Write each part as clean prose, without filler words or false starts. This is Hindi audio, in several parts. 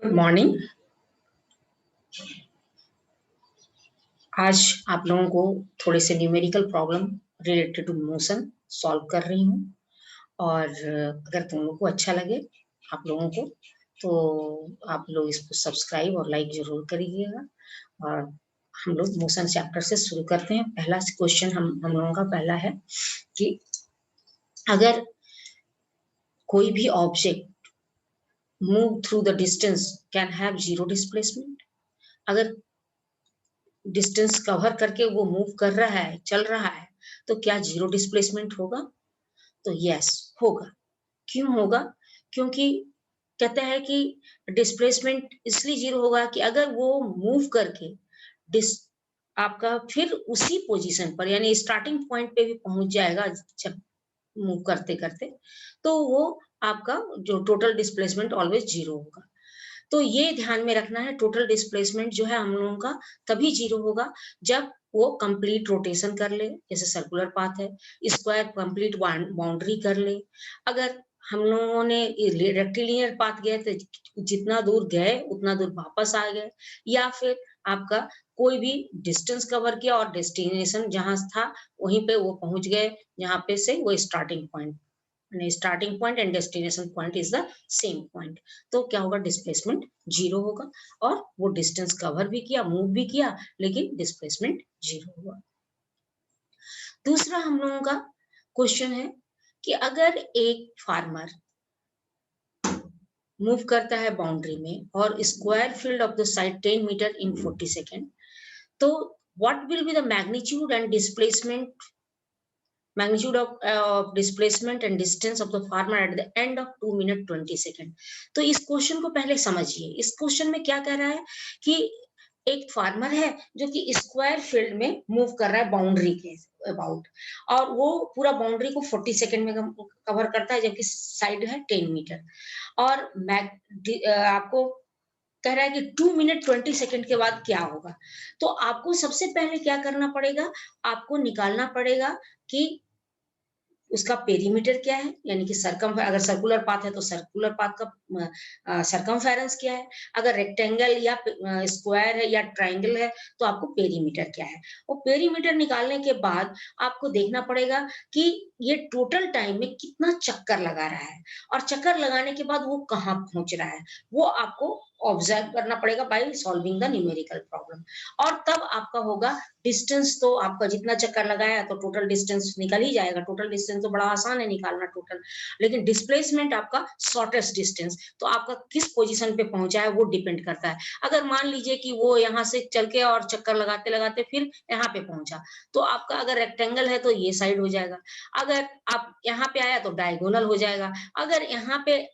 Good morning. आज आप लोगों को थोड़े से numerical problem related to motion solve कर रही हूँ और अगर तुम लोगों को अच्छा लगे आप लोगों को तो आप लोग इसको सब्सक्राइब और लाइक जरूर करिएगा। और हम लोग मोशन चैप्टर से शुरू करते हैं। पहला क्वेश्चन हम लोगों का पहला है कि अगर कोई भी object move through the distance can have zero displacement. अगर डिस्टेंस कवर करके वो मूव कर रहा है, चल रहा है, तो क्या जीरो डिस्प्लेसमेंट होगा? तो यस होगा। क्यों होगा? क्योंकि कहते हैं कि डिस्प्लेसमेंट इसलिए जीरो होगा कि अगर वो मूव करके डिस आपका फिर उसी पोजीशन पर यानी स्टार्टिंग पॉइंट पे भी पहुंच जाएगा जब मूव करते करते, तो वो आपका जो टोटल डिस्प्लेसमेंट ऑलवेज जीरो होगा। तो ये ध्यान में रखना है, टोटल डिस्प्लेसमेंट जो है हम लोगों का तभी जीरो होगा जब वो कंप्लीट रोटेशन कर ले, जैसे सर्कुलर पाथ है, स्क्वायर कंप्लीट बाउंड्री कर ले। अगर हम लोगों ने रेक्टिलिनियर पाथ गए तो जितना दूर गए उतना दूर वापस आ गए, या फिर आपका कोई भी डिस्टेंस कवर किया और डेस्टिनेशन जहां था वहीं पे वो पहुंच गए, जहां पे से वो starting point, starting point and destination point is the same point. तो क्या होगा? डिस्प्लेसमेंट जीरो होगा और वो डिस्टेंस कवर भी किया, मूव भी किया, लेकिन डिस्प्लेसमेंट जीरो होगा। दूसरा हम लोगों का क्वेश्चन है कि अगर एक फार्मर मूव करता है बाउंड्री में और square field of the side 10 metre in 40 second, तो what will be the magnitude and displacement magnitude of displacement and distance of the farmer at the end of 2 minute 20 second। तो इस क्वेश्चन को पहले समझिए। इस क्वेश्चन में क्या कह रहा है कि एक फार्मर है जो कि स्क्वायर फील्ड में मूव कर रहा है बाउंड्री के अबाउट, और वो पूरा बाउंड्री को 40 सेकंड में कवर करता है, जबकि साइड है 10 मीटर। और आपको कह रहा है कि 2 मिनट 20 सेकंड के बाद क्या होगा। तो आपको सबसे पहले क्या करना पड़ेगा, आपको निकालना पड़ेगा कि उसका पेरीमीटर क्या है, यानी कि अगर सर्कुलर पाथ है तो सर्कुलर पाथ का सरकमफेरेंस क्या है, अगर रेक्टेंगल या स्क्वायर है या ट्रायंगल है तो आपको पेरीमीटर क्या है। और पेरीमीटर निकालने के बाद आपको देखना पड़ेगा कि ये टोटल टाइम में कितना चक्कर लगा रहा है, और चक्कर लगाने के बाद वो कहाँ पहुंच रहा है, वो आपको ऑब्जर्व करना पड़ेगा by solving the numerical problem. और तब आपका होगा डिस्टेंस। तो आपका जितना चक्कर लगाया तो टोटल डिस्टेंस निकल ही जाएगा। टोटल डिस्टेंस तो बड़ा आसान है निकालना टोटल, लेकिन डिस्प्लेसमेंट आपका शॉर्टेस्ट डिस्टेंस, तो आपका किस पोजीशन पे पहुंचा है वो डिपेंड करता है। अगर मान लीजिए कि वो यहाँ से चल के और चक्कर लगाते लगाते फिर यहाँ पे पहुंचा, तो आपका अगर रेक्टेंगल है तो ये साइड हो जाएगा, अगर आप यहाँ पे आया तो डायगोनल हो जाएगा, अगर यहाँ पे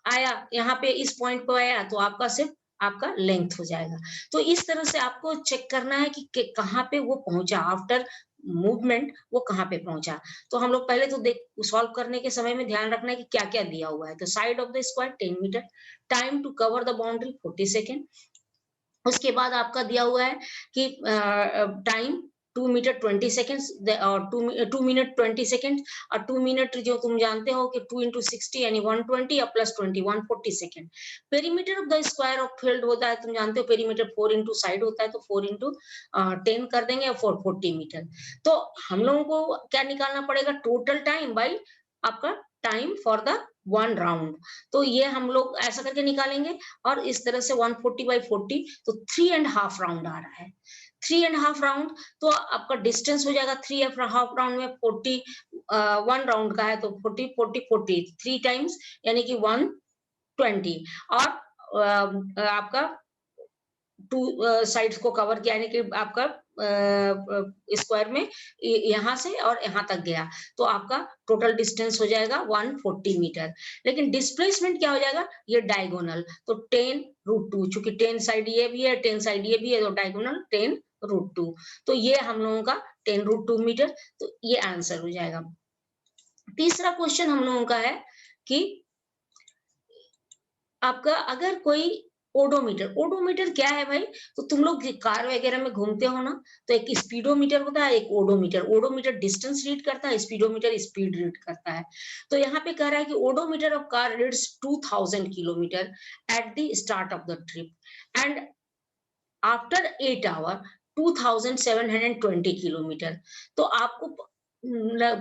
आया, यहाँ पे इस पॉइंट पे आया तो आपका सिर्फ आपका लेंथ हो जाएगा। तो इस तरह से आपको चेक करना है कि कहाँ पे वो पहुंचा, आफ्टर मूवमेंट वो कहाँ पे पहुंचा। तो हम लोग पहले तो देख सॉल्व करने के समय में ध्यान रखना है कि क्या क्या दिया हुआ है। तो side of the square 10 metre, time to cover the boundary 40 second. उसके बाद आपका दिया हुआ है कि टाइम 2 मीटर 20 सेकेंड्स और 2 मिनट 20 सेकेंड, और 2 मिनट जो तुम जानते हो कि 2 into 60 यानी 120 या plus 20 140 second. Perimeter of the square of field होता है, तुम जानते हो पेरीमीटर 4 इंटू साइड होता है, तो 4 इंटू 10 कर देंगे, 440 मीटर। तो हम लोगों को क्या निकालना पड़ेगा? टोटल टाइम बाई आपका time for the one round. तो ये हम लोग ऐसा करके निकालेंगे, और इस तरह से 140/40 तो 3.5 राउंड आ रहा है। 3.5 राउंड, तो आपका डिस्टेंस हो जाएगा 3.5 राउंड में 40, 1 राउंड का है तो 40 40 40 3 टाइम्स यानी कि 120, और आपका 2 साइड्स को कवर किया यानी कि आपका स्क्वायर में यहाँ से और यहाँ तक गया, तो आपका टोटल डिस्टेंस हो जाएगा 140 मीटर। लेकिन डिस्प्लेसमेंट क्या हो जाएगा? ये डायगोनल, तो 10√2, चूंकि 10 साइड ये भी है 10 साइड ये भी है, तो डायगोनल 10√2, तो ये हम लोगों का 10√2 मीटर, तो ये आंसर हो जाएगा। तीसरा क्वेश्चन हम लोगों का है कि आपका अगर कोई ओडोमीटर, ओडोमीटर क्या है भाई? तो तुम लोग कार वगैरह में घूमते हो ना, तो एक स्पीडोमीटर होता है, एक ओडोमीटर। ओडोमीटर डिस्टेंस रीड करता है, स्पीडोमीटर स्पीड रीड करता है। तो यहाँ पे कह रहा है कि odometer of car reads 2000 kilometre at the start of the trip and after 8 hour 2720 kilometre. तो आपको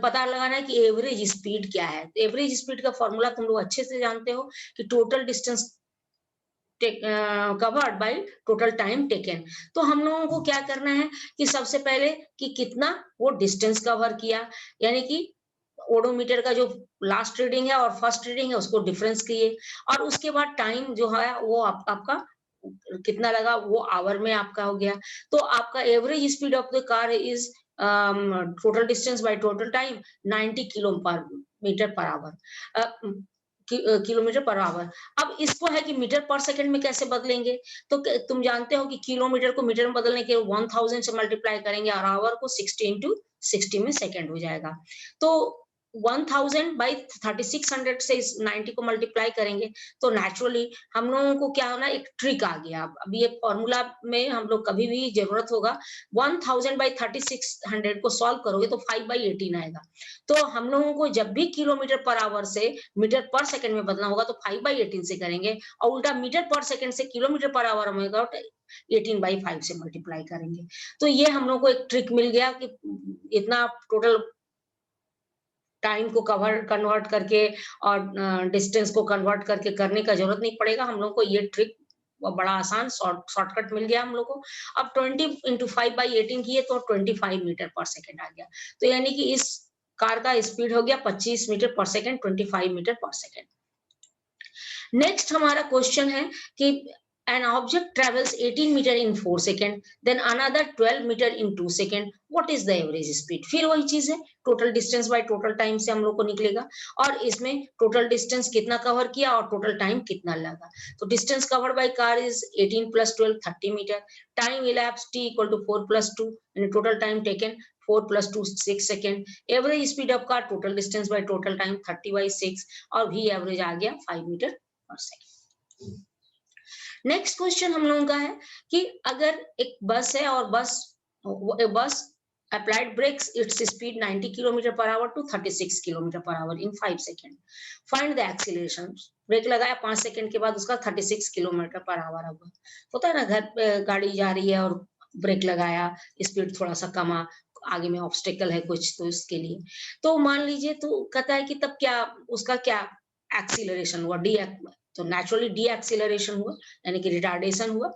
पता लगाना है कि एवरेज स्पीड क्या है। एवरेज स्पीड का फॉर्मूला तुम लोग अच्छे से जानते हो कि total distance covered by total time taken. तो हम लोगों को क्या करना है कि सबसे पहले कि कितना वो डिस्टेंस कवर किया, यानी कि ओडोमीटर का जो लास्ट रीडिंग है और फर्स्ट रीडिंग है उसको डिफरेंस किए, और उसके बाद टाइम जो है वो आपका कितना लगा वो आवर में आपका हो गया। तो आपका average speed of the car is total distance by total time 90 kilometre per our, kilometre per our. अब इसको है कि मीटर पर सेकंड में कैसे बदलेंगे? तो तुम जानते हो कि किलोमीटर को मीटर में बदलने के 1000 से मल्टीप्लाई करेंगे और आवर को 60 इंटू 60 में सेकंड हो जाएगा। तो 1000 बाई 3600 से इस 90 को मल्टीप्लाई करेंगे तो नेचुरली हम लोगों को क्या होना, एक ट्रिक आ गया। अब ये फॉर्मूला में हम लोग कभी भी जरूरत होगा 1000 बाई 3600 को सॉल्व करोगे तो 5 बाई 18 आएगा। तो हम लोगों को जब भी किलोमीटर पर आवर से मीटर पर सेकंड में बदलना होगा तो 5 बाई 18 से करेंगे, और उल्टा मीटर पर सेकंड से किलोमीटर पर आवर में 18 बाई 5 से मल्टीप्लाई करेंगे। तो ये हम लोग को एक ट्रिक मिल गया कि इतना टोटल टाइम को कवर कन्वर्ट करके और डिस्टेंस को कन्वर्ट करके करने का जरूरत नहीं पड़ेगा। हम लोग को ये ट्रिक बड़ा आसान शॉर्टकट मिल गया हम लोग को। अब 20 इंटू 5 बाई 18 किए तो 25 मीटर पर सेकेंड आ गया। तो यानी कि इस कार का स्पीड हो गया 25 मीटर पर सेकेंड, 25 मीटर पर सेकेंड। नेक्स्ट हमारा क्वेश्चन है कि an object travels 18 meter in 4 second, then another 12 meter in 2 second, what is the average speed? फिर वही चीज है, total distance by total time से हम लोग को निकलेगा, और इसमें टोटल डिस्टेंस कितना कवर किया और टोटल टाइम कितना लगा। तो distance covered by car is 18 plus 12 30 metre, time elapsed t equal to 4 plus 2 and total time taken 4 plus 2 6 second, average speed of car total distance by total time 30 by 6, और भी एवरेज आ गया 5 मीटर पर सेकेंड। नेक्स्ट क्वेश्चन हम लोगों का है कि अगर एक बस है और बस applied brakes its speed 90 kilometre per hour to 36 kilometre per hour in 5 second, find the acceleration. Brake लगाया 5 सेकेंड के बाद उसका 36 किलोमीटर पर आवर होगा। होता है ना, घर पे गाड़ी जा रही है और ब्रेक लगाया, स्पीड थोड़ा सा कमा, आगे में ऑब्स्टेकल है कुछ तो इसके लिए, तो मान लीजिए तो कहता है कि तब क्या उसका क्या एक्सीलरेशन हुआ, तो नेचुरली डी एक्सीलरेशन हुआ, यानी कि रिटार्डेशन हुआ,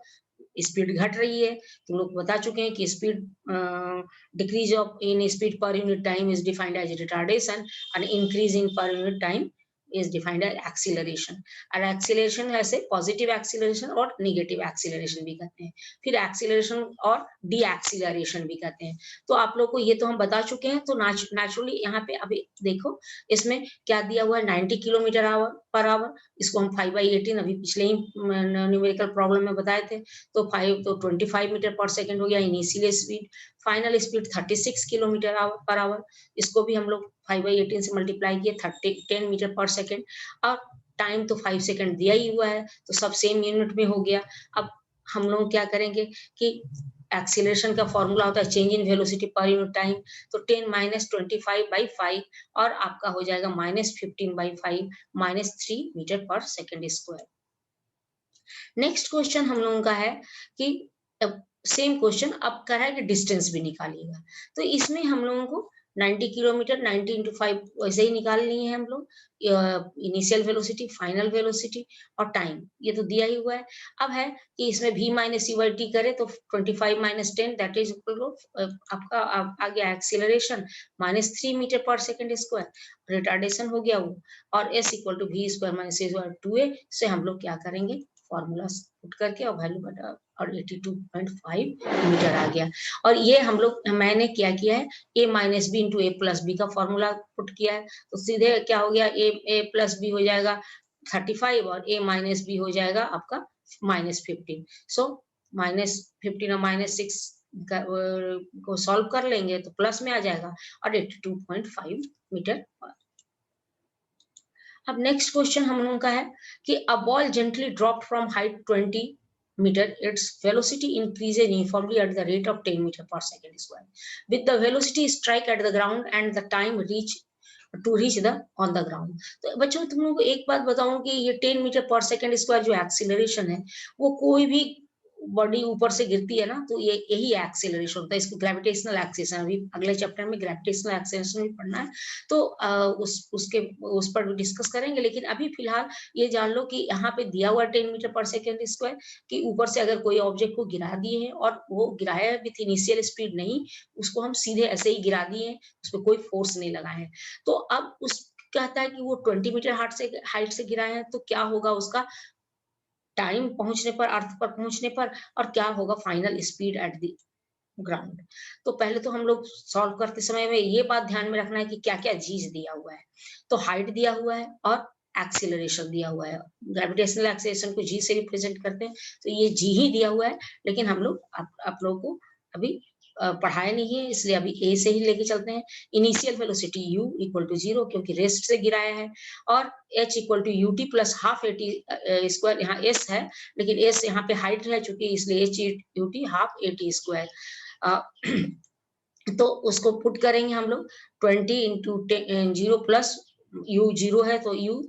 स्पीड घट रही है। तुम लोग बता चुके हैं कि speed decrease of in speed per unit time is defined as retardation and increase in per unit time is defined as acceleration। और acceleration ऐसे पॉजिटिव एक्सीलरेशन और नेगेटिव एक्सीलरेशन भी कहते हैं, फिर एक्सीलरेशन और डी एक्सीलरेशन भी कहते हैं। तो आप लोग को ये तो हम बता चुके हैं। तो नेचुरली यहाँ पे अभी देखो इसमें क्या दिया हुआ है, 90 किलोमीटर पर आवर, इसको हम 5 बाई 18 अभी पिछले ही न्यूमेरिकल प्रॉब्लम में बताए थे, तो 25 मीटर पर सेकेंड हो गया initial speed, final speed 36 kilometre per our, इसको भी हम लोग 5 बाई 18 से मल्टीप्लाई किए 10 मीटर पर सेकेंड, और टाइम तो 5 सेकेंड दिया ही हुआ है तो सब सेम यूनिट में हो गया। अब हम लोग क्या करेंगे कि एक्सीलरेशन का फॉर्मूला होता है चेंज इन वेलोसिटी पर यूनिट टाइम, तो 10 माइनस 25 बाई 5 और आपका हो जाएगा माइनस 15 बाई 5 माइनस 3 मीटर पर सेकेंड स्क्वायर। नेक्स्ट क्वेश्चन हम लोगों का है कि सेम क्वेश्चन अब कर रहा है कि डिस्टेंस भी निकालिएगा। तो इसमें हम लोगों को 90 किलोमीटर 90 इंटू 5 वैसे ही निकालनी है हम लोग, इनिशियल वेलोसिटी, फाइनल वेलोसिटी और टाइम, ये तो दिया ही हुआ है। अब है कि इसमें v minus c by t करे तो 25 minus 10 that is equal to आपका आ गया एक्सीलरेशन माइनस 3 मीटर पर सेकेंड स्क्वायर, रिटार्डेशन हो गया वो, और s equal to v square minus a square 2a से हम लोग क्या करेंगे फॉर्मूला पुट करके और वैल्यू बटा और 82.5 मीटर आ गया। और ये हम लोग मैंने क्या किया है a minus B into A plus B का फॉर्मूला पुट किया है, तो सीधे क्या हो गया a प्लस बी हो जाएगा 35 और a माइनस बी हो जाएगा आपका माइनस 15। सो माइनस 15 और माइनस 6 को सॉल्व कर लेंगे तो प्लस में आ जाएगा और 82.5 मीटर। अब नेक्स्ट क्वेश्चन हम लोगों का है कि a ball gently drop from height 20 metre, its velocity increases uniformly at the rate of 10 metre पर second square with the velocity strike at the ground and the time reach to reach the on the ground. तो बच्चों तुम लोगों को एक बात बताऊं कि ये 10 मीटर पर सेकंड स्क्वायर जो एक्सीलरेशन है, वो कोई भी बॉडी ऊपर से गिरती है ना, तो ये यही एक्सीलरेशन होता है। इसको ग्रेविटेशनल एक्सीलरेशन, अभी अगले चैप्टर में ग्रेविटेशनल एक्सीलरेशन भी पढ़ना है, तो उस पर भी डिस्कस करेंगे। लेकिन अभी फिलहाल ये जान लो कि यहाँ पे दिया हुआ 10 मीटर पर सेकेंड स्क्वायर कि ऊपर से अगर कोई ऑब्जेक्ट को गिरा दिए हैं और वो गिराया है विथ इनिशियल स्पीड नहीं, उसको हम सीधे ऐसे ही गिरा दिए हैं, उसपे कोई फोर्स नहीं लगा है। तो अब उस कहता है कि वो 20 मीटर हाइट से गिराए हैं, तो क्या होगा उसका टाइम पहुंचने पर, अर्थ पर पहुंचने पर, और क्या होगा final speed at the ground. तो पहले तो हम लोग सॉल्व करते समय में ये बात ध्यान में रखना है कि क्या-क्या चीज दिया हुआ है। तो हाइट दिया हुआ है और एक्सीलरेशन दिया हुआ है। ग्रेविटेशनल एक्सीलरेशन को जी से रिप्रेजेंट करते हैं, तो ये जी ही दिया हुआ है। लेकिन हम लोग आप लोगों को अभी पढ़ाया नहीं है, इसलिए अभी ए से ही लेके चलते हैं। Initial velocity u equal to 0 क्योंकि रेस्ट से गिराया है, और h equal to ut plus half at square, यहाँ s है लेकिन s यहाँ पे हाइट है चूंकि, इसलिए h ut half at square. तो उसको पुट करेंगे हम लोग 20 इंटू 0 प्लस u 0 है तो u,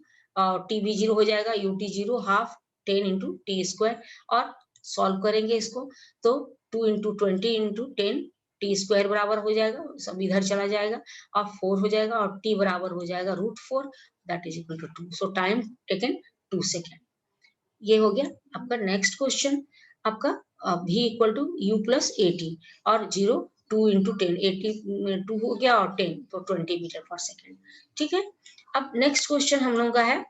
t भी 0 हो जाएगा, ut 0 half 10 into T square, और सॉल्व करेंगे इसको तो 2 इंटू 20 इंटू 10 टी स्क्वायर बराबर हो जाएगा, सब इधर चला जाएगा और 4 हो जाएगा, और t बराबर हो जाएगा √4, that is equal to 2। So time taken 2 second. ये हो गया आपका नेक्स्ट क्वेश्चन। आपका v equal to u plus 80 और 0 2 इंटू 10, 82 हो गया और 10 तो 20 मीटर पर सेकेंड। ठीक है, अब नेक्स्ट क्वेश्चन हम लोगों का है,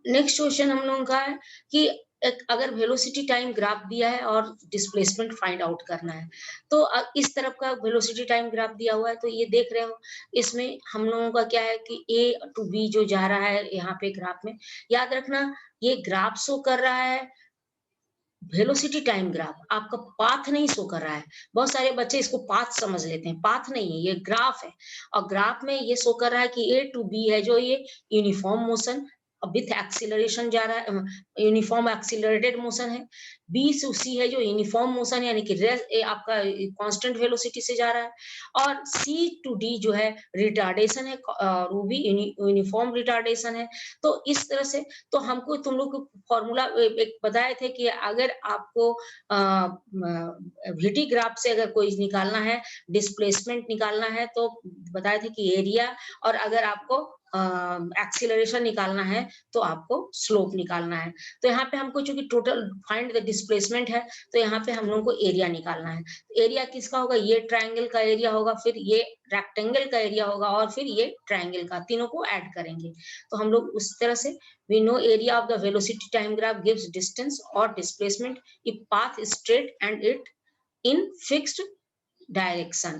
नेक्स्ट क्वेश्चन हम लोगों का है कि एक अगर वेलोसिटी टाइम ग्राफ दिया है और डिस्प्लेसमेंट फाइंड आउट करना है, तो इस तरफ का वेलोसिटी टाइम ग्राफ दिया हुआ है, तो ये देख रहे हो, इसमें हम लोगों का क्या है कि a टू b जो जा रहा है यहाँ पे ग्राफ में, याद रखना ये ग्राफ शो कर रहा है, वेलोसिटी टाइम ग्राफ आपका पाथ नहीं शो कर रहा है। बहुत सारे बच्चे इसको पाथ समझ लेते हैं, पाथ नहीं है, ये ग्राफ है। और ग्राफ में ये शो कर रहा है कि A टू B है जो ये यूनिफॉर्म मोशन विथ एक्सीलरेशन जा रहा है, यूनिफॉर्म एक्सीलरेटेड मोशन है। B टू C है जो यूनिफॉर्म मोशन है, यानी कि आपका कांस्टेंट वेलोसिटी से जा रहा है। और C टू D जो है रिटार्डेशन है, वो भी यूनिफॉर्म रिटार्डेशन है। तो इस तरह से, तो हमको तुम लोग को फॉर्मूला एक बताए थे कि अगर आपको वीटी ग्राफ से अगर कोई निकालना है, डिस्प्लेसमेंट निकालना है, तो बताए थे कि एरिया, और अगर आपको एक्सीलरेशन निकालना है तो आपको स्लोप निकालना है। तो यहाँ पे हमको चूंकि टोटल फाइंड द डिस्प्लेसमेंट है, तो यहाँ पे हम लोगों को एरिया निकालना है। एरिया किसका होगा, ये ट्राइंगल का एरिया होगा, फिर ये रेक्टेंगल का एरिया होगा, और फिर ये ट्राइंगल का, तीनों को ऐड करेंगे। तो हम लोग उस तरह से, we know area of the velocity time graph gives distance or displacement if path is straight and it in fixed direction।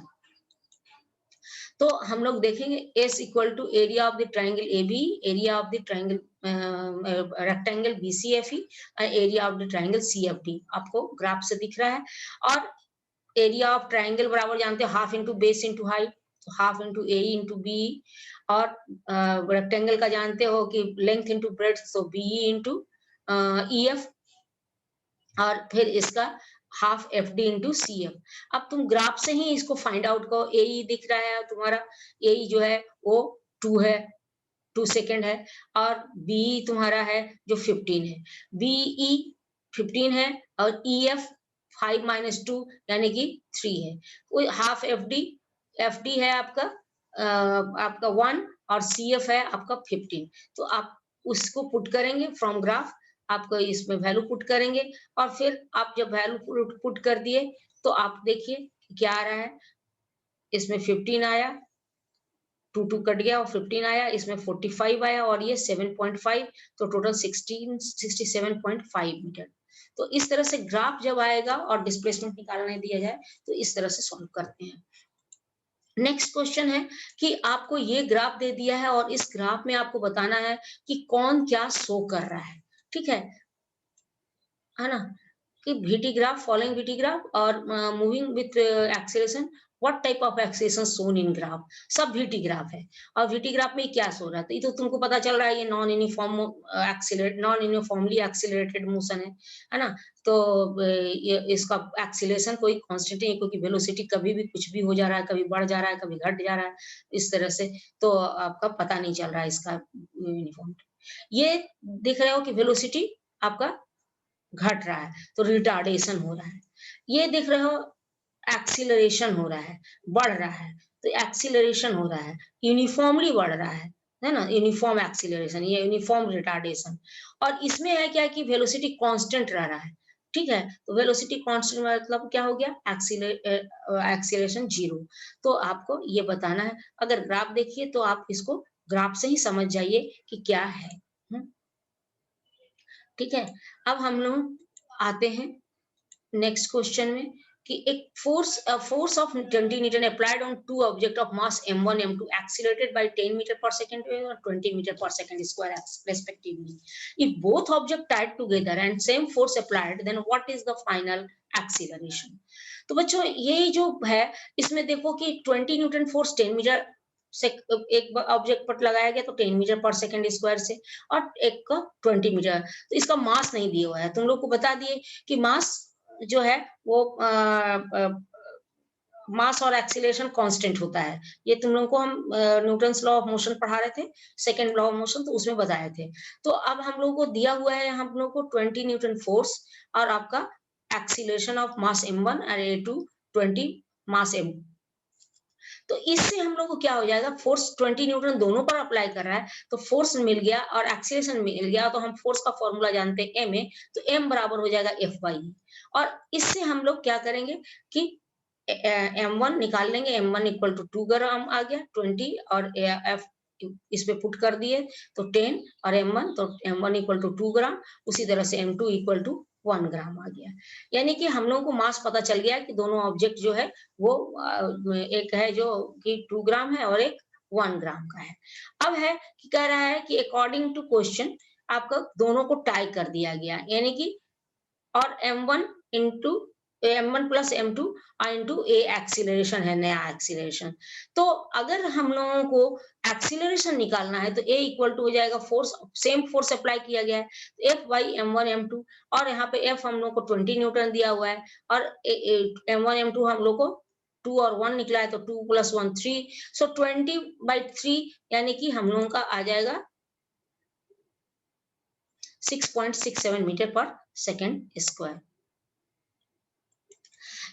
तो हम लोग देखेंगे S equal to area of the triangle A B, area of the triangle rectangle B C F E, area of the triangle C F D, आपको ग्राफ से दिख रहा है। और एरिया ऑफ ट्राइंगल बराबर जानते हो half into base into height, half into A into B, और रेक्टेंगल का जानते हो कि लेंथ इंटू ब्रेड्थ, तो बी इंटू ई एफ, और फिर इसका half F D into C F. अब तुम ग्राफ से ही इसको फाइंड आउट करो। ए दिख रहा है तुम्हारा, ए जो है वो 2 है, 2 सेकेंड है, और बी तुम्हारा है जो 15 है, बीई 15 है, और ई एफ 5 माइनस 2 यानी कि 3 है। वो हाफ एफ डी है आपका आपका 1, और सी एफ है आपका 15। तो आप उसको पुट करेंगे फ्रॉम ग्राफ, आपको इसमें वैल्यू पुट करेंगे, और फिर आप जब वैल्यू पुट कर दिए तो आप देखिए क्या आ रहा है, इसमें 15 आया, 2 कट गया और 15 आया, इसमें 45 आया, और ये 7.5, तो टोटल 67.5 मीटर। तो इस तरह से ग्राफ जब आएगा और डिस्प्लेसमेंट निकालने दिया जाए, तो इस तरह से सॉल्व करते हैं। नेक्स्ट क्वेश्चन है कि आपको ये ग्राफ दे दिया है और इस ग्राफ में आपको बताना है कि कौन क्या शो कर रहा है। ठीक है ना, कि VT graph, following VT graph और moving with acceleration, what type of acceleration shown in graph, सब VT ग्राफ है और VT ग्राफ में क्या शो रहा है, तो ये तो तुमको पता चल रहा है ये नॉन यूनिफॉर्मली एक्सीलरेटेड मोशन है ना। तो ये इसका एक्सीलरेशन कोई कांस्टेंट नहीं, क्योंकि वेलोसिटी कभी भी कुछ भी हो जा रहा है, कभी बढ़ जा रहा है, कभी घट जा रहा है, इस तरह से तो आपका पता नहीं चल रहा है इसका यूनिफॉर्म। ये देख रहे हो कि वेलोसिटी आपका घट रहा है तो रिटार्डेशन हो रहा है। ये देख रहे हो एक्सीलरेशन हो रहा है, बढ़ रहा है, तो एक्सीलरेशन हो रहा है, यूनिफॉर्मली बढ़ रहा है ना, यूनिफॉर्म एक्सीलरेशन, ये यूनिफॉर्म रिटार्डेशन। और इसमें है क्या कि वेलोसिटी कांस्टेंट रह रहा है, ठीक है, तो वेलोसिटी कांस्टेंट मतलब क्या हो गया, एक्सीलरेशन 0। तो आपको ये बताना है, अगर ग्राफ देखिए तो आप इसको ग्राफ से ही समझ जाइए कि क्या है। ठीक है, अब हम लोग आते हैं नेक्स्ट क्वेश्चन में कि एक force of 20 newton applied on two object of mass m1 m2 accelerated by 10 metre पर सेकंड और 20 मीटर पर second square respectively, if both object tied together and same force applied then what is the final acceleration. तो बच्चों ये जो है इसमें देखो कि 20 न्यूटन फोर्स 10 मीटर से एक ऑब्जेक्ट पर लगाया गया तो 10 मीटर पर सेकंड स्क्वायर से, और एक का 20 मीटर, तो इसका मास नहीं दिया हुआ है, तुम लोग को बता दिए कि मास जो है वो मास और एक्सीलरेशन कांस्टेंट होता है, ये तुम लोगों को हम न्यूटन्स लॉ ऑफ मोशन पढ़ा रहे थे, सेकंड लॉ ऑफ मोशन, तो उसमें बताए थे। तो अब हम लोगों को दिया हुआ है हम लोगों को 20 न्यूटन फोर्स और आपका एक्सीलरेशन ऑफ मास m1 और a2 20 मास m, तो इससे हम लोग को क्या हो जाएगा, फोर्स 20 न्यूटन दोनों पर अप्लाई कर रहा है तो फोर्स मिल गया और एक्सीलरेशन मिल गया, तो हम फोर्स का फॉर्मूला जानते हैं m है, तो m बराबर हो जाएगा F/E। और इससे हम लोग क्या करेंगे कि m1 निकाल लेंगे, m1 इक्वल टू 2 ग्राम आ गया, 20 और F इस पे पुट कर दिए तो 10 और m1, तो m1 इक्वल टू 2 ग्राम, उसी तरह से m2 इक्वल टू 1 ग्राम आ गया। यानी कि हम लोगों को मास पता चल गया कि दोनों ऑब्जेक्ट जो है वो एक है जो कि 2 ग्राम है और एक 1 ग्राम का है। अब है कि कह रहा है कि अकॉर्डिंग टू क्वेश्चन आपका दोनों को टाई कर दिया गया, यानी कि और m1 into m1 plus m2 into a acceleration है, नया एक्सीलरेशन। तो अगर हम लोगों को एक्सीलरेशन निकालना है तो a इक्वल टू हो जाएगा फोर्स, सेम फोर्स अप्लाई किया गया है F बाई m1 m2, और यहाँ पे F हम लोग को 20 न्यूटन दिया हुआ है और m1 m2 हम लोग को 2 और 1 निकला है, तो 2 प्लस 1 3, सो 20/3 यानी कि हम लोगों का आ जाएगा 6.67 मीटर पर सेकेंड स्क्वायर।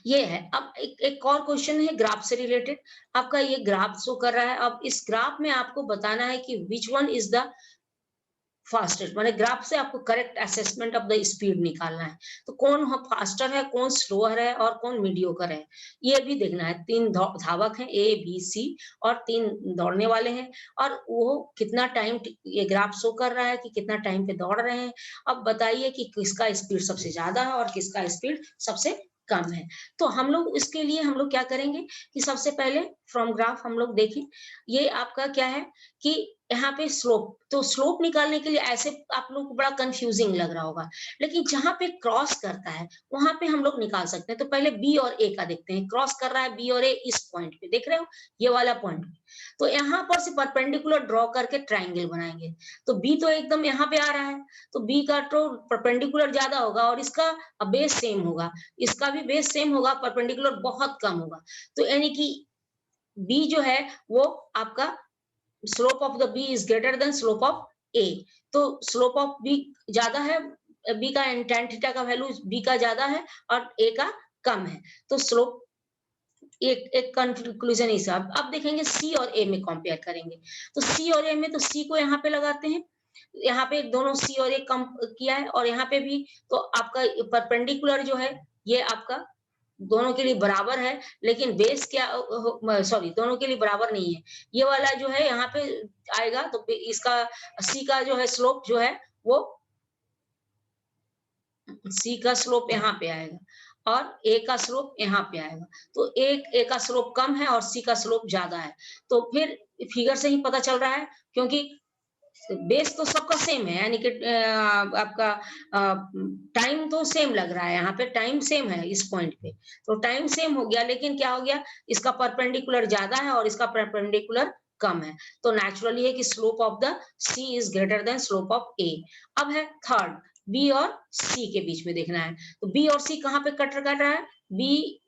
ये है। अब एक और क्वेश्चन है ग्राफ से रिलेटेड, आपका ये ग्राफ शो कर रहा है। अब इस ग्राफ में आपको बताना है कि which one is the fastest, माने ग्राफ से आपको correct assessment of the speed निकालना है, तो कौन फास्टर है, कौन स्लोअर है और कौन मीडियोकर है, ये भी देखना है। 3 धावक हैं A B C और 3 दौड़ने वाले हैं, और वो कितना टाइम ये ग्राफ शो कर रहा है कि कितना टाइम पे दौड़ रहे हैं। अब बताइए कि किसका स्पीड सबसे ज्यादा है और किसका स्पीड सबसे कम है। तो हम लोग इसके लिए हम लोग क्या करेंगे कि सबसे पहले फ्रॉम ग्राफ हम लोग देखें, ये आपका क्या है कि यहाँ पे स्लोप, तो स्लोप निकालने के लिए ऐसे आप लोग को बड़ा कंफ्यूजिंग लग रहा होगा, लेकिन जहां पे क्रॉस करता है वहां पे हम लोग निकाल सकते हैं। तो पहले बी और ए का देखते हैं, क्रॉस कर रहा है बी और ए इस पॉइंट पे, देख रहे हो ये वाला पॉइंट, तो यहाँ पर से परपेंडिकुलर ड्रॉ करके ट्राइंगल बनाएंगे। तो बी तो एकदम यहाँ पे आ रहा है, तो बी का तो परपेंडिकुलर ज्यादा होगा और इसका बेस सेम होगा, इसका भी बेस सेम होगा, परपेंडिकुलर बहुत कम होगा। तो यानी कि बी जो है वो आपका slope of the B is greater than slope of A, तो स्लोप ऑफ बी ज्यादा है, बी का tan थीटा का वैल्यू बी का ज्यादा है और ए का कम है, तो स्लोप एक कंक्लूजन हिसाब। अब देखेंगे सी और ए में कंपेयर करेंगे, तो सी और ए में तो सी को यहाँ पे लगाते हैं, यहाँ पे दोनों सी और ए कम किया है, और यहाँ पे भी तो आपका परपेंडिकुलर जो है ये आपका दोनों के लिए बराबर है, लेकिन बेस क्या, सॉरी दोनों के लिए बराबर नहीं है, ये वाला जो है यहाँ पे आएगा, तो इसका सी का जो है स्लोप जो है वो सी का स्लोप यहाँ पे आएगा और ए का स्लोप यहाँ पे आएगा, तो ए का स्लोप कम है और सी का स्लोप ज्यादा है। तो फिर फिगर से ही पता चल रहा है, क्योंकि बेस तो सबका सेम है, यानी कि आपका टाइम तो सेम लग रहा है, यहाँ पे टाइम सेम है इस पॉइंट पे, तो टाइम सेम हो गया, लेकिन क्या हो गया, इसका परपेंडिकुलर ज्यादा है और इसका परपेंडिकुलर कम है, तो नेचुरली है कि slope of the C is greater than slope of A. अब है थर्ड, बी और सी के बीच में देखना है, तो बी और सी कहाँ पे कट कर रहा है, बी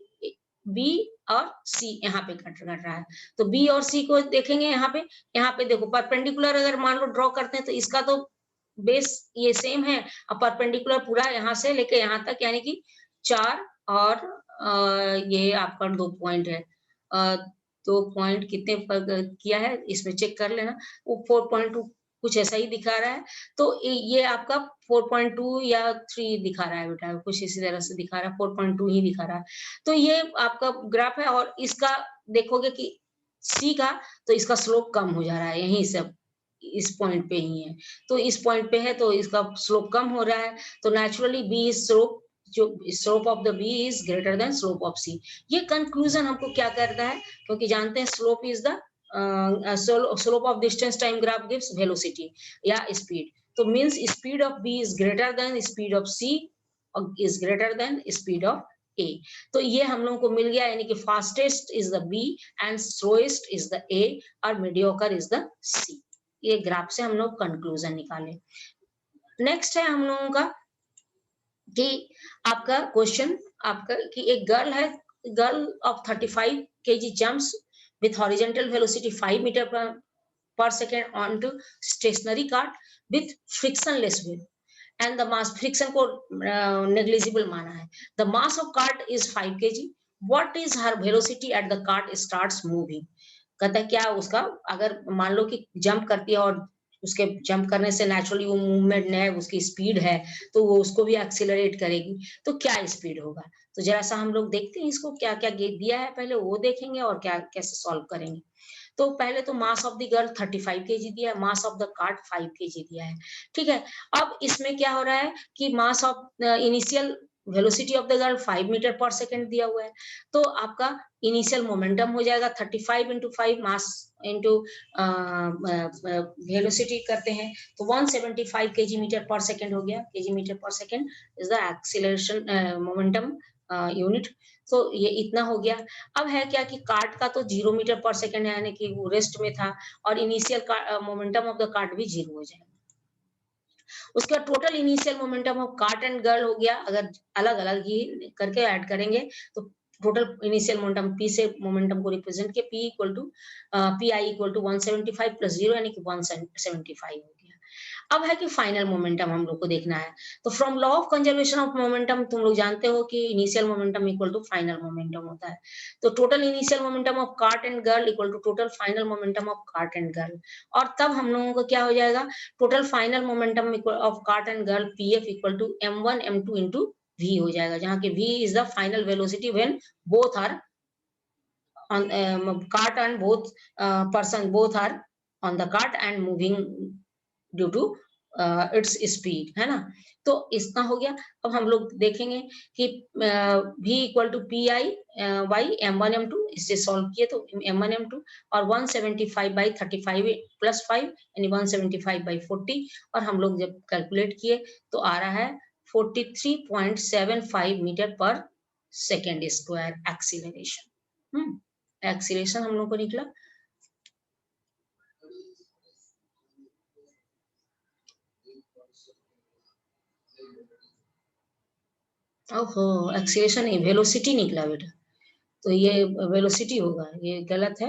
बी और सी यहाँ पे कट कर रहा है, तो बी और सी को देखेंगे यहाँ पे देखो परपेंडिकुलर अगर मान लो ड्रॉ करते हैं तो इसका तो बेस ये सेम है, अब परपेंडिकुलर पूरा यहाँ से लेके यहाँ तक यानी कि 4 और ये आपका 2 पॉइंट है, 2 पॉइंट कितने पर किया है इसमें चेक कर लेना, वो 4.2 कुछ ऐसा ही दिखा रहा है, तो ये आपका 4.2 या 3 दिखा रहा है बेटा, कुछ इसी तरह से दिखा रहा है, 4.2 ही दिखा रहा है, तो ये आपका ग्राफ है, और इसका देखोगे कि सी का तो इसका स्लोप कम हो जा रहा है, यहीं से इस पॉइंट पे ही है, तो इस पॉइंट पे है तो इसका स्लोप कम हो रहा है, तो नेचुरली बी स्लोप जो slope of the B is greater than slope of C. ये कंक्लूजन हमको क्या करता है, क्योंकि जानते हैं slope is the slope of distance time graph gives velocity या स्पीड, तो means speed of B is greater than speed of C is greater than speed of A, तो ये हम लोगों को मिल गया, यानी कि fastest is the B and slowest is the ए और मीडियोकर इज द सी। ये ग्राफ से हम लोग कंक्लूजन निकाले। नेक्स्ट है हम लोगों का कि आपका क्वेश्चन आपका कि एक गर्ल है, girl of 35 kg jumps with horizontal velocity 5 metre per second onto stationary cart with frictionless wheel and the mass friction को negligible माना है, the mass of cart is 5 kg, what is her velocity at the cart starts moving, कहता है क्या उसका अगर मान लो कि जंप करती है और उसके जंप करने से नेचुरली वो मूवमेंट है, उसकी स्पीड है, तो वो उसको भी एक्सीलरेट करेगी, तो क्या स्पीड होगा, तो जरा सा हम लोग देखते हैं इसको क्या क्या दिया है, पहले वो देखेंगे और क्या कैसे सॉल्व करेंगे। तो पहले तो mass of the girl 35 kg दिया है, mass of the cart 5 kg दिया है, ठीक है। अब इसमें क्या हो रहा है कि mass of initial velocity of the girl 5 metre पर सेकंड दिया हुआ है, तो आपका इनिशियल मोमेंटम हो जाएगा 35 into 5 मास into वेलोसिटी करते हैं तो 175 kg मीटर पर सेकंड हो गया, kg मीटर पर second is the acceleration momentum unit, तो ये इतना हो गया। अब है क्या कि कार्ट का तो 0 मीटर पर सेकंड है, यानी कि वो रेस्ट में था, और initial momentum of the cart भी 0 हो जाएगा। उसका total initial momentum of cart and girl हो गया, अगर अलग अलग ही करके ऐड करेंगे तो टोटल इनिशियल मोमेंटम पी से मोमेंटम को रिप्रेजेंट किया, P equal to P I equal to 175 plus 0 यानी कि 175 हो गया। अब है कि फाइनल मोमेंटम हम लोग को देखना है, तो from law of conservation of momentum तुम लोग जानते हो कि initial momentum equal to final momentum होता है, तो total initial momentum of cart and girl equal to total final momentum of cart and girl, और तब हम लोगों को क्या हो जाएगा, total final momentum of cart and girl P F equal to m1 m2 into v हो जाएगा, जहाँ के v is the final velocity when both are on cart and both person both are on the cart and moving due to its speed, है ना, तो इतना हो गया। अब हम लोग देखेंगे कि v equal to P I by m1 m2, इससे सॉल्व किए तो m1 m2 और 175 बाई 35 प्लस 5 यानी 175 बाई 40, और हम लोग जब कैलकुलेट किए तो आ रहा है 43.75 मीटर पर सेकेंड स्क्वायर एक्सीलरेशन, एक्सीलरेशन हम लोग को निकला। ओहो, एक्सीलरेशन नहीं, वेलोसिटी निकला बेटा, तो ये वेलोसिटी होगा, ये गलत है,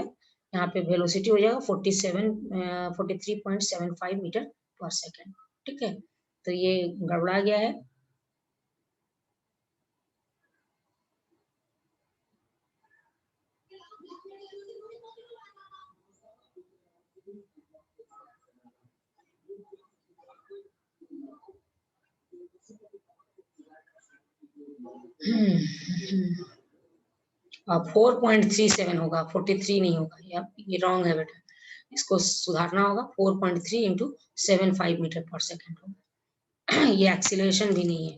यहाँ पे वेलोसिटी हो जाएगा 43.75 मीटर पर सेकेंड, ठीक है, तो ये गड़बड़ा गया है। अब 4.37 होगा, 43 नहीं होगा, ये रॉन्ग है बेटा, इसको सुधारना होगा, 4.3 इंटू 75 मीटर पर सेकेंड होगा, ये एक्सीलरेशन भी नहीं है,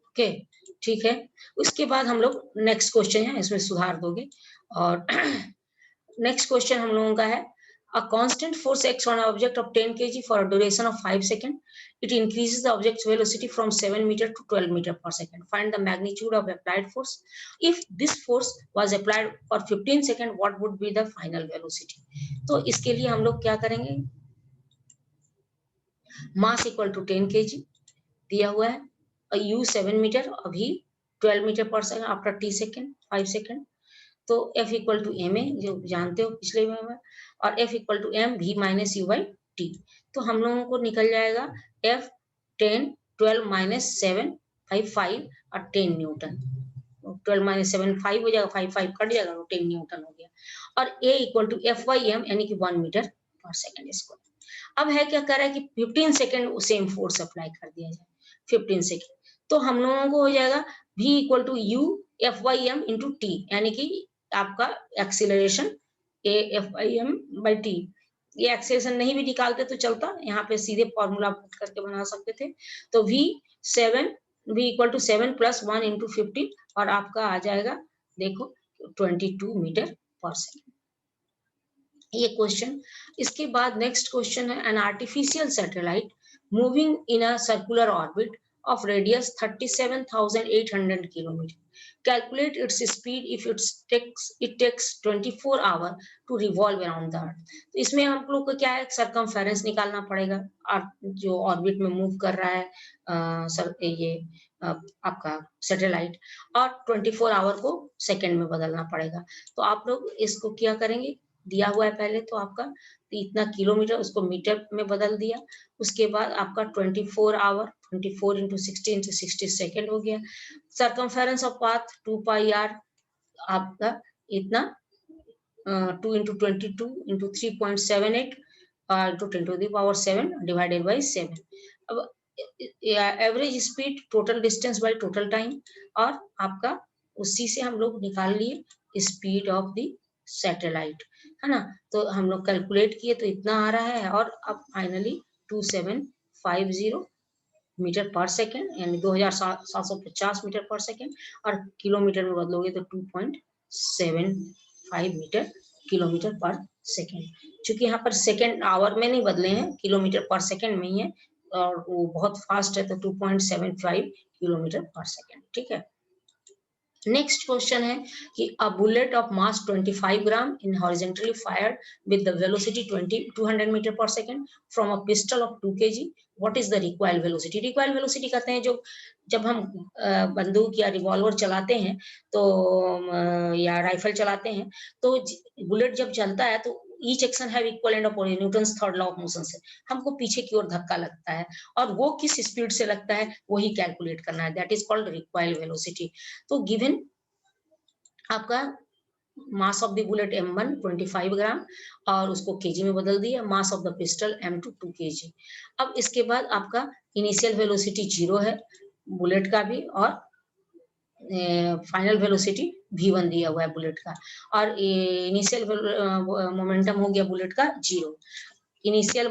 ओके, ठीक है। उसके बाद हम लोग नेक्स्ट क्वेश्चन है, इसमें सुधार दोगे, और नेक्स्ट क्वेश्चन हम लोगों का है A constant force acts on an object of 10 kg for a duration of 5 seconds. It increases the object's velocity from 7 meter to 12 meter per second. Find the magnitude of applied force. If this force was applied for 15 seconds, what would be the final velocity? तो इसके लिए हम लोग क्या करेंगे? Mass equal to 10 kg दिया हुआ है, u 7 मीटर, अभी 12 मीटर पर second after t second 5 second, तो F equal to M A जो जानते हो पिछले में, और F equal to M V minus U by T. तो हम लोगों को निकल जाएगा F 10 12 माइनस 7 5 और 10 न्यूटन। 12 माइनस 7 5 हो जाएगा, 5 कट जाएगा तो 10 न्यूटन हो गया। और A equal to F by M यानी कि 1 मीटर पर सेकेंड स्क्वायर। अब है क्या कर रहा है कि 15 सेकेंड सेम फोर्स अप्लाई कर दिया जाए, 15 सेकेंड, तो हम लोगों को हो जाएगा V equal to U F by M into T, यानी कि आपका acceleration A F by M by T. ये एक्सीलरेशन नहीं भी निकालते तो चलता, यहाँ पे सीधे फॉर्मूला पुट करके बना सकते थे। तो V equal to 7 plus 1 into 15 और आपका आ जाएगा देखो 22 मीटर पर सेकेंड। ये क्वेश्चन। इसके बाद नेक्स्ट क्वेश्चन है, an artificial satellite moving in a circular orbit of radius 37,800 kilometer. Calculate its speed if it takes 24 hours to revolve around the earth. तो इसमें हम लोग को क्या है, सरकमफेरेंस निकालना पड़ेगा, और जो ऑर्बिट में मूव कर रहा है ये आपका सैटेलाइट, और 24 आवर को सेकंड में बदलना पड़ेगा। तो आप लोग इसको क्या करेंगे, दिया हुआ है पहले तो आपका इतना किलोमीटर, उसको मीटर में बदल दिया, उसके बाद आपका 24 आवर 24 इंटू 60 इंटू 60 सेकेंड हो गया। Circumference of path 2 pi R आपका इतना 2 into 22 into 3.78 into 10 to the power 7 divided by 7। अब average speed total distance by total time, और आपका उसी से हम लोग निकाल लिए स्पीड ऑफ द सैटेलाइट, है ना। तो हम लोग कैलकुलेट किए तो इतना आ रहा है, और अब फाइनली 2750 मीटर पर सेकेंड, यानी 2750 मीटर पर सेकेंड, और किलोमीटर में बदलोगे तो 2.75 मीटर किलोमीटर पर सेकेंड। चूंकि यहाँ पर सेकेंड आवर में नहीं बदले हैं, किलोमीटर पर सेकेंड में ही है, और वो बहुत फास्ट है तो 2.75 किलोमीटर पर सेकेंड। ठीक है। नेक्स्ट क्वेश्चन है कि a bullet of mass 25 gram in horizontally fired with the velocity 200 metre पर second from a pistol of 2 kg, what is the required velocity? Required velocity कहते हैं जो जब हम बंदूक या रिवॉल्वर चलाते हैं तो या राइफल चलाते हैं, तो बुलेट जब चलता है तो each action have equivalent of Newton's third law of motion से हमको पीछे की ओर धक्का लगता है, और वो किस स्पीड से लगता है वही कैलकुलेट करना है, that is called required velocity. तो गिवन आपका mass of the bullet M1 25 ग्राम, और उसको केजी में बदल दिया, mass of the pistol M2 2 kg। अब इसके बाद आपका इनिशियल वेलोसिटी 0 है बुलेट का भी, और फाइनल वेलोसिटी v1 दिया हुआ है बुलेट का, और इनिशियल मोमेंटम हो गया बुलेट का 0, इनिशियल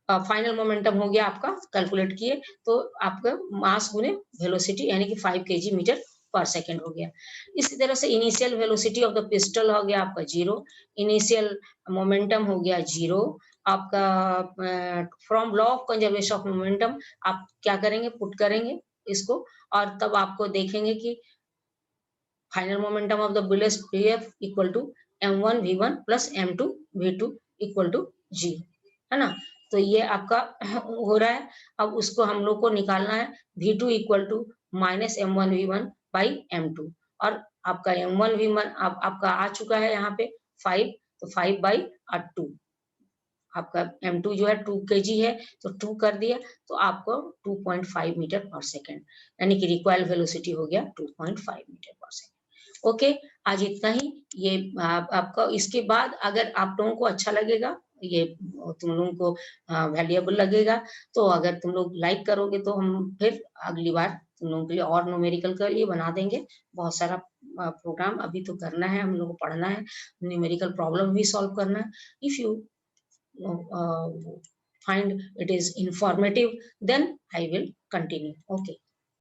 फाइनल मोमेंटम हो गया आपका, कैलकुलेट किए तो आपका मास गुने वेलोसिटी यानी कि 5 kg मीटर पर सेकेंड हो गया। इसी तरह से initial velocity of the pistol हो गया आपका 0, इनिशियल मोमेंटम हो गया 0, आपका from law of conservation of momentum आप क्या करेंगे, पुट करेंगे इसको, और तब आपको देखेंगे कि final momentum of the bullet Pf equal to m1 v1 plus m2 v2 equal to 0, है ना। तो ये आपका हो रहा है। अब उसको हम लोग को निकालना है v2 equal to minus m1 v1 by m2, और आपका m1 v1 आपका आ चुका है यहाँ पे 5, तो 5 बाई 2, आपका m2 जो है 2 kg है तो 2 कर दिया, तो आपको 2.5 मीटर पर सेकेंड, यानी कि रिक्वायर्ड वेलोसिटी हो गया 2.5 मीटर पर सेकेंड। ओके, आज इतना ही। ये आपका इसके बाद अगर आप लोगों को अच्छा लगेगा, ये तुम लोगों को वैल्यूएबल लगेगा, तो अगर तुम लोग लाइक करोगे तो हम फिर अगली बार तुम लोगों के लिए और न्यूमेरिकल के लिए बना देंगे। बहुत सारा प्रोग्राम अभी तो करना है, हम लोग को पढ़ना है, न्यूमेरिकल प्रॉब्लम भी सॉल्व करना है। If you find it is informative, then I will continue. Okay.